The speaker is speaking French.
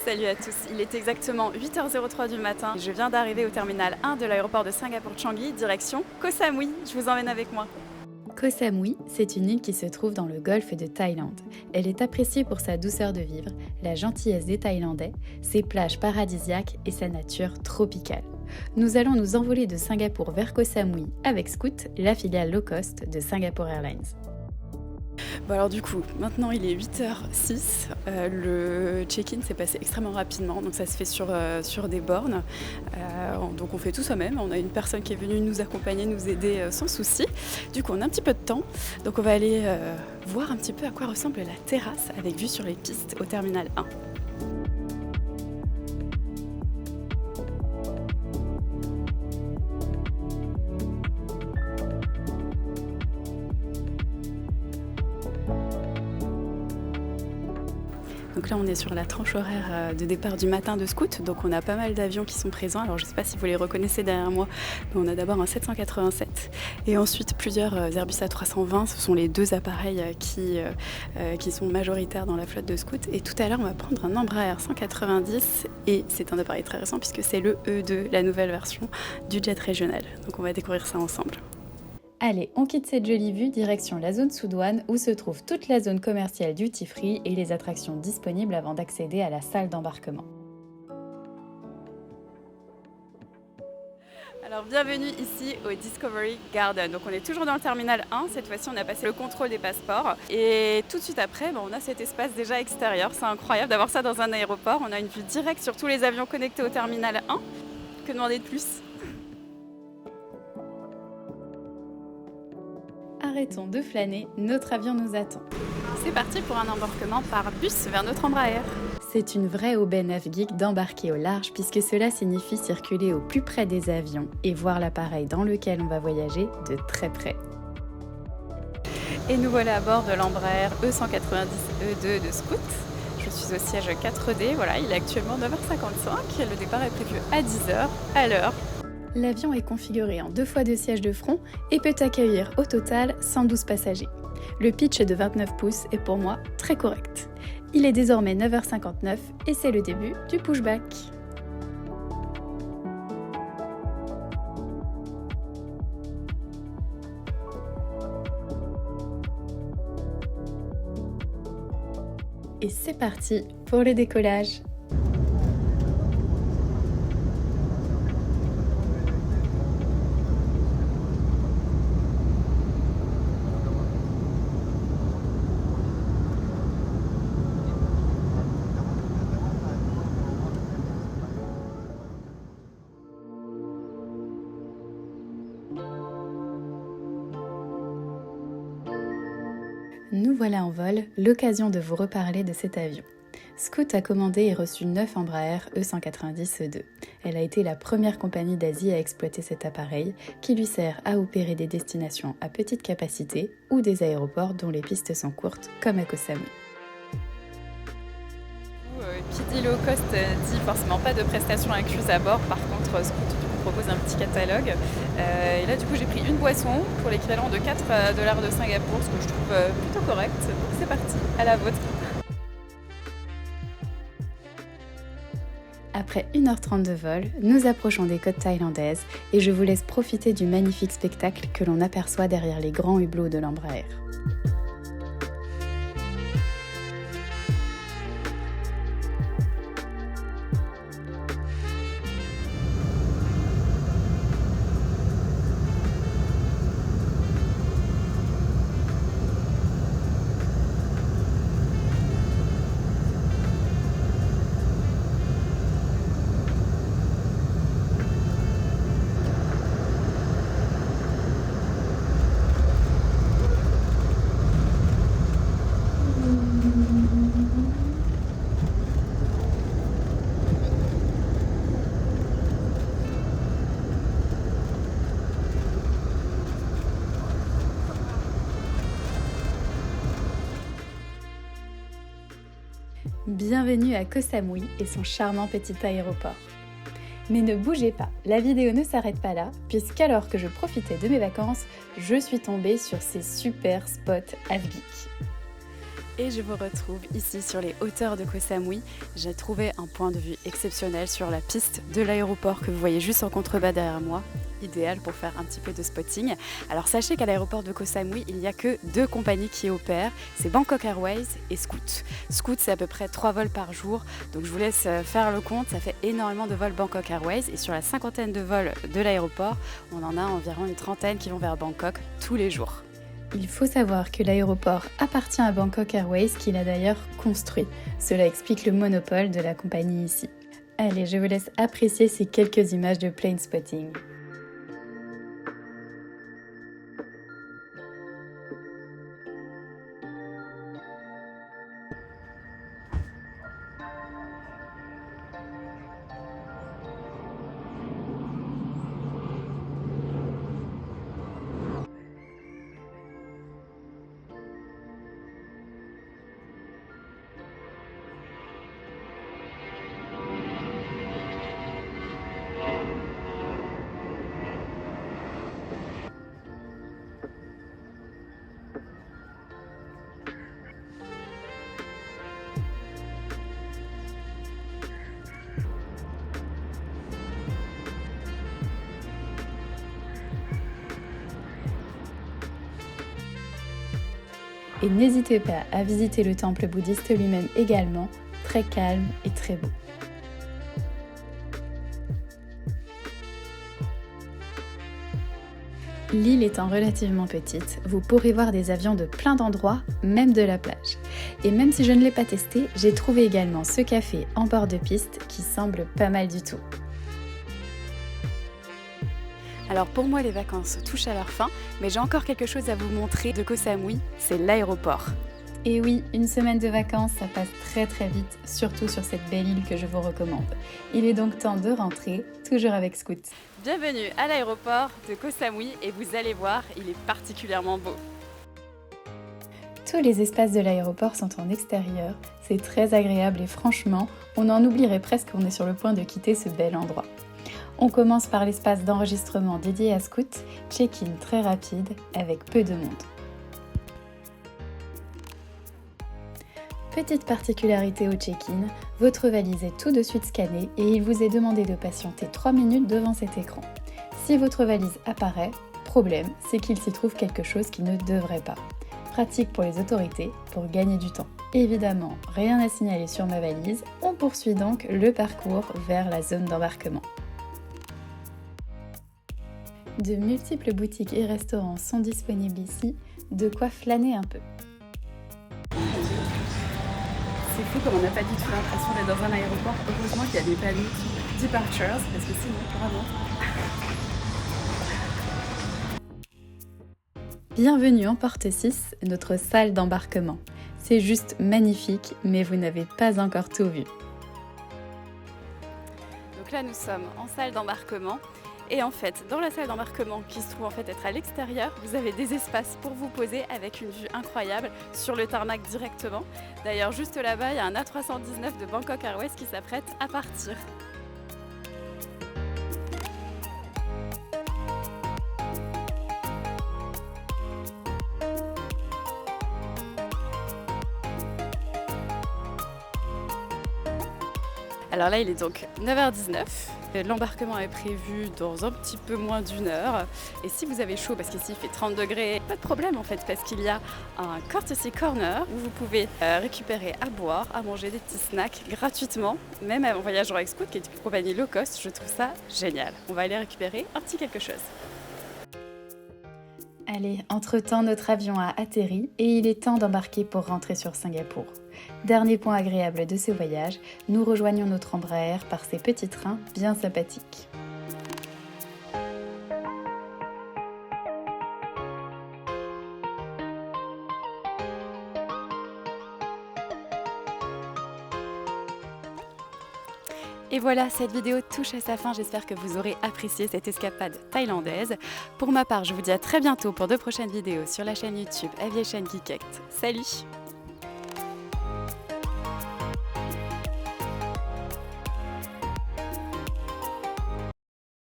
Salut à tous, il est exactement 8h03 du matin. Je viens d'arriver au terminal 1 de l'aéroport de Singapour Changi, direction Koh Samui. Je vous emmène avec moi. Koh Samui, c'est une île qui se trouve dans le golfe de Thaïlande. Elle est appréciée pour sa douceur de vivre, la gentillesse des Thaïlandais, ses plages paradisiaques et sa nature tropicale. Nous allons nous envoler de Singapour vers Koh Samui avec Scoot, la filiale low cost de Singapore Airlines. Bon alors du coup, maintenant il est 8h06, le check-in s'est passé extrêmement rapidement, donc ça se fait sur des bornes, donc on fait tout soi-même, on a une personne qui est venue nous accompagner, nous aider sans souci. Du coup on a un petit peu de temps, donc on va aller voir un petit peu à quoi ressemble la terrasse avec vue sur les pistes au terminal 1. Donc là on est sur la tranche horaire de départ du matin de Scoot, donc on a pas mal d'avions qui sont présents. Alors je ne sais pas si vous les reconnaissez derrière moi, mais on a d'abord un 787 et ensuite plusieurs Airbus A320, ce sont les deux appareils qui sont majoritaires dans la flotte de Scoot. Et tout à l'heure on va prendre un Embraer 190 et c'est un appareil très récent puisque c'est le E2, la nouvelle version du jet régional. Donc on va découvrir ça ensemble. Allez, on quitte cette jolie vue, direction la zone sous-douane où se trouve toute la zone commerciale duty free et les attractions disponibles avant d'accéder à la salle d'embarquement. Alors bienvenue ici au Discovery Garden. Donc on est toujours dans le terminal 1, cette fois-ci on a passé le contrôle des passeports et tout de suite après on a cet espace déjà extérieur. C'est incroyable d'avoir ça dans un aéroport, on a une vue directe sur tous les avions connectés au terminal 1. Que demander de plus ? Arrêtons de flâner, notre avion nous attend. C'est parti pour un embarquement par bus vers notre Embraer. C'est une vraie aubaine geek d'embarquer au large puisque cela signifie circuler au plus près des avions et voir l'appareil dans lequel on va voyager de très près. Et nous voilà à bord de l'Embraer E190-E2 de Scoot. Je suis au siège 4D, voilà, il est actuellement 9h55 et le départ est prévu à 10h à l'heure. L'avion est configuré en 2x2 sièges de front et peut accueillir au total 112 passagers. Le pitch de 29 pouces est pour moi très correct. Il est désormais 9h59 et c'est le début du pushback. Et c'est parti pour le décollage. Nous voilà en vol, l'occasion de vous reparler de cet avion. Scoot a commandé et reçu 9 Embraer E190-E2. Elle a été la première compagnie d'Asie à exploiter cet appareil qui lui sert à opérer des destinations à petite capacité ou des aéroports dont les pistes sont courtes comme à Koh Samui. Qui dit low cost dit forcément pas de prestations incluses à bord. Par contre, Scoot propose un petit catalogue. Et là, du coup, j'ai pris une boisson pour l'équivalent de 4 $ de Singapour, ce que je trouve plutôt correct. Donc c'est parti, à la vôtre. Après 1h30 de vol, nous approchons des côtes thaïlandaises et je vous laisse profiter du magnifique spectacle que l'on aperçoit derrière les grands hublots de l'Embraer. Bienvenue à Koh Samui et son charmant petit aéroport. Mais ne bougez pas, la vidéo ne s'arrête pas là, puisqu'alors que je profitais de mes vacances, je suis tombée sur ces super spots Avgeek. Et je vous retrouve ici sur les hauteurs de Koh Samui. J'ai trouvé un point de vue exceptionnel sur la piste de l'aéroport que vous voyez juste en contrebas derrière moi. Idéal pour faire un petit peu de spotting. Alors sachez qu'à l'aéroport de Koh Samui, il n'y a que 2 compagnies qui opèrent, c'est Bangkok Airways et Scoot. Scoot, c'est à peu près 3 vols par jour, donc je vous laisse faire le compte, ça fait énormément de vols Bangkok Airways et sur la 50aine de vols de l'aéroport, on en a environ une 30aine qui vont vers Bangkok tous les jours. Il faut savoir que l'aéroport appartient à Bangkok Airways, qu'il a d'ailleurs construit. Cela explique le monopole de la compagnie ici. Allez, je vous laisse apprécier ces quelques images de plane spotting. Et n'hésitez pas à visiter le temple bouddhiste lui-même également, très calme et très beau. L'île étant relativement petite, vous pourrez voir des avions de plein d'endroits, même de la plage. Et même si je ne l'ai pas testé, j'ai trouvé également ce café en bord de piste qui semble pas mal du tout. Alors pour moi les vacances touchent à leur fin, mais j'ai encore quelque chose à vous montrer de Koh Samui, c'est l'aéroport. Et oui, une semaine de vacances, ça passe très très vite, surtout sur cette belle île que je vous recommande. Il est donc temps de rentrer, toujours avec Scoot. Bienvenue à l'aéroport de Koh Samui et vous allez voir, il est particulièrement beau. Tous les espaces de l'aéroport sont en extérieur, c'est très agréable et franchement, on en oublierait presque qu'on est sur le point de quitter ce bel endroit. On commence par l'espace d'enregistrement dédié à Scoot, check-in très rapide avec peu de monde. Petite particularité au check-in, votre valise est tout de suite scannée et il vous est demandé de patienter 3 minutes devant cet écran. Si votre valise apparaît, problème, c'est qu'il s'y trouve quelque chose qui ne devrait pas. Pratique pour les autorités, pour gagner du temps. Évidemment, rien à signaler sur ma valise, on poursuit donc le parcours vers la zone d'embarquement. De multiples boutiques et restaurants sont disponibles ici, de quoi flâner un peu. C'est fou comme on n'a pas du tout l'impression d'être dans un aéroport. Heureusement qu'il y a des panneaux Departures, parce que sinon, vraiment... Bienvenue en porte 6, notre salle d'embarquement. C'est juste magnifique, mais vous n'avez pas encore tout vu. Donc là, nous sommes en salle d'embarquement. Et en fait, dans la salle d'embarquement qui se trouve en fait être à l'extérieur, vous avez des espaces pour vous poser avec une vue incroyable sur le tarmac directement. D'ailleurs, juste là-bas, il y a un A319 de Bangkok Airways qui s'apprête à partir. Alors là, il est donc 9h19. L'embarquement est prévu dans un petit peu moins d'1 heure. Et si vous avez chaud, parce qu'ici il fait 30 degrés, pas de problème en fait, parce qu'il y a un courtesy corner où vous pouvez récupérer à boire, à manger des petits snacks gratuitement. Même en voyageant avec Scoot, qui est une compagnie low cost, je trouve ça génial. On va aller récupérer un petit quelque chose. Allez, entre-temps, notre avion a atterri et il est temps d'embarquer pour rentrer sur Singapour. Dernier point agréable de ce voyage, nous rejoignons notre Embraer par ces petits trains bien sympathiques. Et voilà, cette vidéo touche à sa fin. J'espère que vous aurez apprécié cette escapade thaïlandaise. Pour ma part, je vous dis à très bientôt pour de prochaines vidéos sur la chaîne YouTube Aviation Geekect. Salut!